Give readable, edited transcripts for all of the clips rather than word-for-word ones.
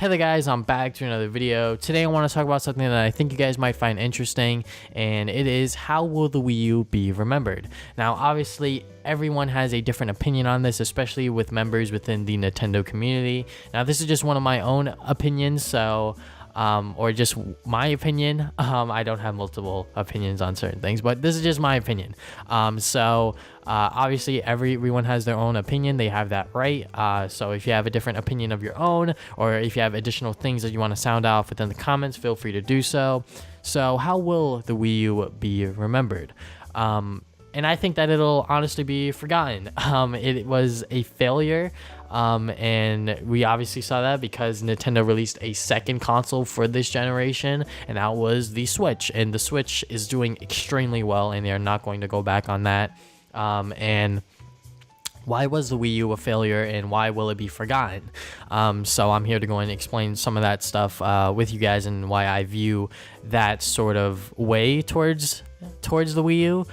Hey there guys, I'm back to another video. Today I want to talk about something that I think you guys might find interesting, and it is how will the Wii U be remembered? Now obviously everyone has a different opinion on this, especially with members within the Nintendo community. Now this is just one of my own opinions, so or just my opinion. I don't have multiple opinions on certain things, but this is just my opinion. Obviously everyone has their own opinion. They have that right. So if you have a different opinion of your own, or if you have additional things that you want to sound off within the comments, feel free to do so. So how will the Wii U be remembered? And I think that it'll honestly be forgotten. It was a failure. And we obviously saw that because Nintendo released a second console for this generation, and that was the Switch. And the Switch is doing extremely well, and they're not going to go back on that. And why was the Wii U a failure, and why will it be forgotten? So I'm here to go and explain some of that stuff with you guys, and why I view that sort of way towards the Wii U.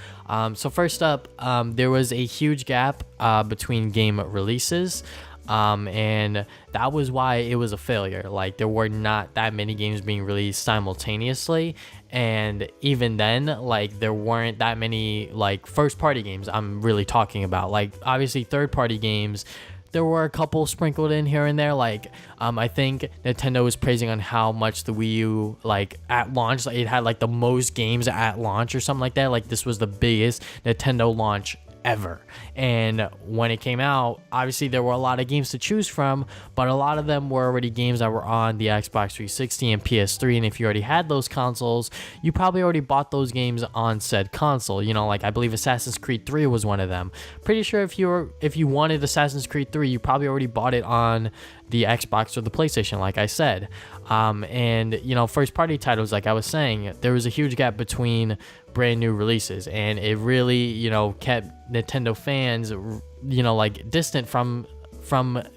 So first up, there was a huge gap between game releases. And that was why it was a failure. Like, there were not that many games being released simultaneously, and even then, like, there weren't that many like first party games I'm really talking about. Like, obviously third party games, there were a couple sprinkled in here and there. Like, I think Nintendo was praising on how much the Wii U, like, at launch, like, it had like the most games at launch or something like that. Like, this was the biggest Nintendo launch ever. And when it came out, obviously there were a lot of games to choose from, but a lot of them were already games that were on the Xbox 360 and PS3. And if you already had those consoles, you probably already bought those games on said console. You know, like, I believe Assassin's Creed 3 was one of them. Pretty sure if you wanted Assassin's Creed 3, you probably already bought it on the Xbox or the PlayStation, like I said. And, you know, first party titles, like I was saying, there was a huge gap between brand new releases, and it really, you know, kept Nintendo fans, you know, like, distant from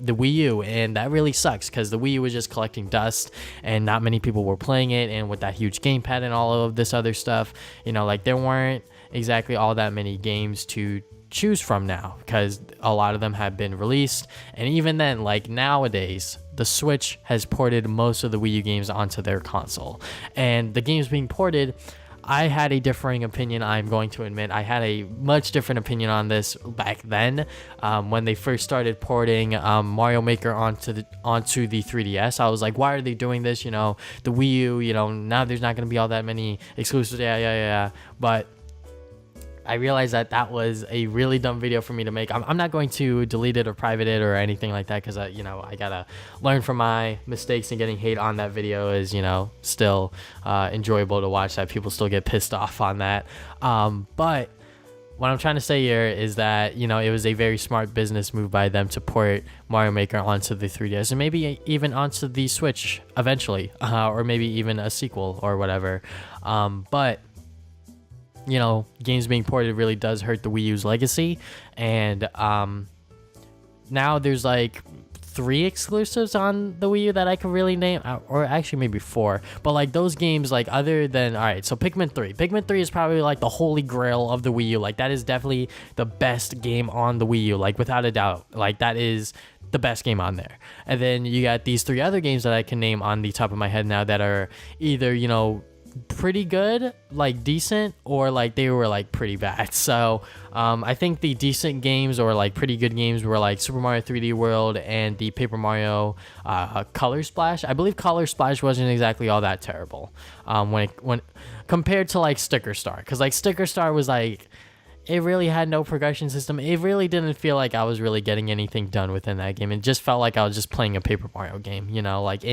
the Wii U, and that really sucks because the Wii U was just collecting dust and not many people were playing it. And with that huge gamepad and all of this other stuff, you know, like, there weren't exactly all that many games to choose from now because a lot of them have been released. And even then, like, nowadays the Switch has ported most of the Wii U games onto their console, and the games being ported, I had a differing opinion. I'm going to admit I had a much different opinion on this back then, when they first started porting Mario Maker onto the 3DS. I was like, why are they doing this? You know, the Wii U, you know, now there's not going to be all that many exclusives. Yeah. But I realized that that was a really dumb video for me to make. I'm not going to delete it or private it or anything like that, because you know, I gotta learn from my mistakes, and getting hate on that video is, you know, still enjoyable to watch, that people still get pissed off on that. But what I'm trying to say here is that, you know, it was a very smart business move by them to port Mario Maker onto the 3DS, and maybe even onto the Switch eventually, or maybe even a sequel or whatever. But you know, games being ported really does hurt the Wii U's legacy. And now there's like 3 exclusives on the Wii U that I could really name, or actually maybe 4. But like, those games, like, other than, all right, so Pikmin 3 is probably like the holy grail of the Wii U. Like, that is definitely the best game on the Wii U, like, without a doubt. Like, that is the best game on there. And then you got these 3 other games that I can name on the top of my head now that are either, you know, pretty good, like decent, or like they were like pretty bad. So I think the decent games, or like pretty good games, were like Super Mario 3D World and the Paper Mario Color Splash. I believe Color Splash wasn't exactly all that terrible when compared to like Sticker Star, because like Sticker Star was like, it really had no progression system. It really didn't feel like I was really getting anything done within that game. It just felt like I was just playing a Paper Mario game, you know, like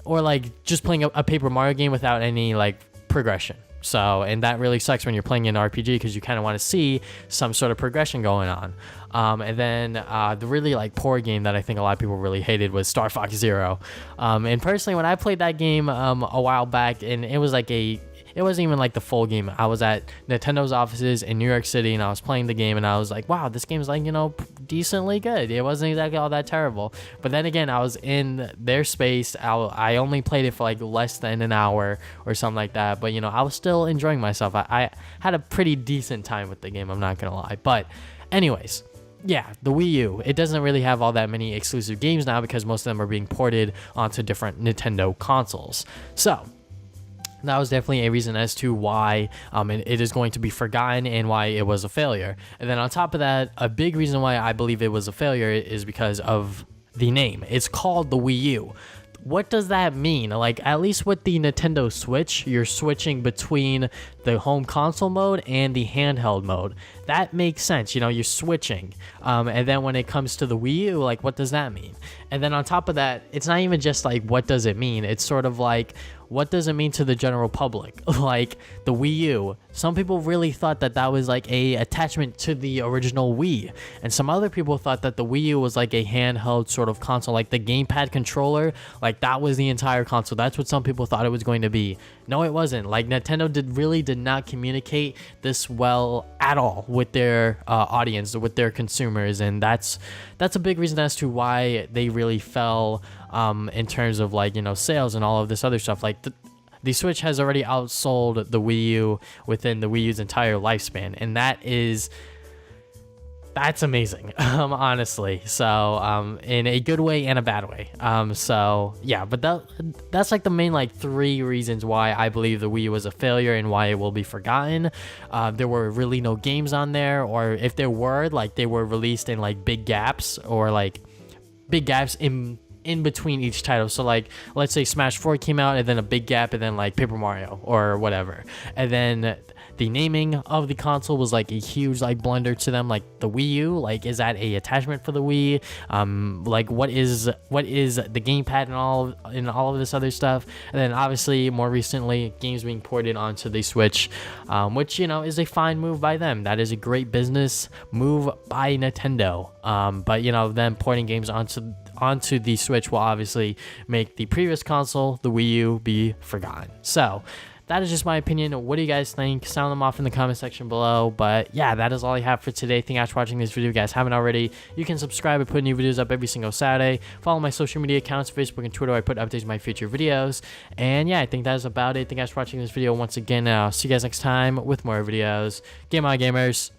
or like just playing a Paper Mario game without any like progression. So, and that really sucks when you're playing an RPG, because you kind of want to see some sort of progression going on. And then the really like poor game that I think a lot of people really hated was Star Fox Zero. And personally, when I played that game a while back, and it was like it wasn't even like the full game. I was at Nintendo's offices in New York City, and I was playing the game, and I was like, wow, this game's like, you know, decently good. It wasn't exactly all that terrible. But then again, I was in their space. I only played it for like less than an hour or something like that. But, you know, I was still enjoying myself. I had a pretty decent time with the game, I'm not going to lie. But anyways, yeah, the Wii U, it doesn't really have all that many exclusive games now because most of them are being ported onto different Nintendo consoles. So that was definitely a reason as to why it is going to be forgotten and why it was a failure. And then on top of that, a big reason why I believe it was a failure is because of the name. It's called the Wii U. What does that mean? Like, at least with the Nintendo Switch, you're switching between the home console mode and the handheld mode. That makes sense, you know, you're switching. And then when it comes to the Wii U, like, what does that mean? And then on top of that, it's not even just like, what does it mean? It's sort of like, what does it mean to the general public? Like the Wii U, some people really thought that that was like a attachment to the original Wii, and some other people thought that the Wii U was like a handheld sort of console, like the gamepad controller, like that was the entire console. That's what some people thought it was going to be. No, it wasn't. Like Nintendo did not communicate this well at all with their audience, with their consumers, and that's a big reason as to why they really fell in terms of, like, you know, sales and all of this other stuff. Like the Switch has already outsold the Wii U within the Wii U's entire lifespan, and that's amazing, honestly. So in a good way and a bad way. So yeah, but that's like the main like 3 reasons why I believe the Wii U was a failure and why it will be forgotten. There were really no games on there, or if there were, like, they were released in like big gaps, or like big gaps in between each title. So like, let's say Smash 4 came out and then a big gap and then like Paper Mario or whatever, and then the naming of the console was like a huge like blunder to them. Like the Wii U, like, is that a attachment for the Wii? Like what is the gamepad and all of this other stuff? And then obviously more recently, games being ported onto the Switch, which, you know, is a fine move by them. That is a great business move by Nintendo. But you know, them porting games onto the Switch will obviously make the previous console, the Wii U, be forgotten. So that is just my opinion. What do you guys think? Sound them off in the comment section below. But yeah, that is all I have for today. Thank you guys for watching this video. If you guys haven't already, you can subscribe. I put new videos up every single Saturday. Follow my social media accounts, Facebook and Twitter. I put updates of my future videos. And yeah, I think that is about it. Thank you guys for watching this video once again. I'll see you guys next time with more videos. Game on, gamers.